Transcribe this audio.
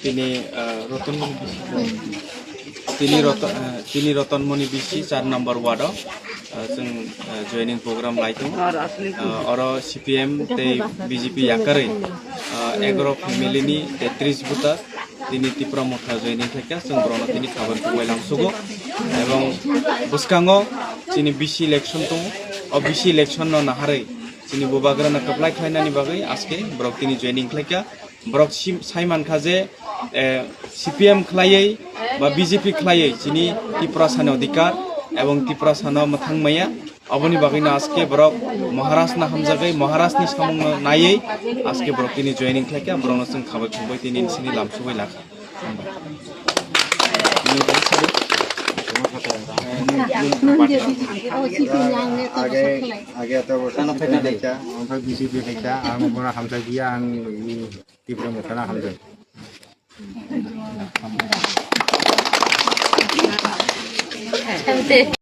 তিনি Ratanmani VC 4 number ward जों जयनिं programme लायदों और CPM ते BJP Yakarwi 11 फेमिलिनि 33 भोटार তিনি ত্রিপুরা মথা জয়নিং থেকে जों ब्रनो তিনি खाबन खुबायलां सुगो एवं बुस्कांगो তিনি BC इलेक्शन दं BC इलेक्शन न नाहारै তিনি बुबाग्राना कप्लाय खायनानि बागै आजके ब्रक তিনি जयनिं खायका ब्रक साइमानखा जे CPM खालायै बा BJP खालायै তিনি ত্রিপুরা सानो अधिकार एवं ত্রিপুরা सानो मथांमाया अबनि बागैनो आजके ब्रक महाराष्ट्र हामजागै महाराष्ट्रनि सामुं नायै आजके ब्रक তিনি जयनिं खायका ब्रनो जों खाबाय खुबाय তিনি निसिनि लामसुबाय लाखा आगे तो BJP खायचा आं बना हामजा गैया आं टिप्रा मोथाना हामजा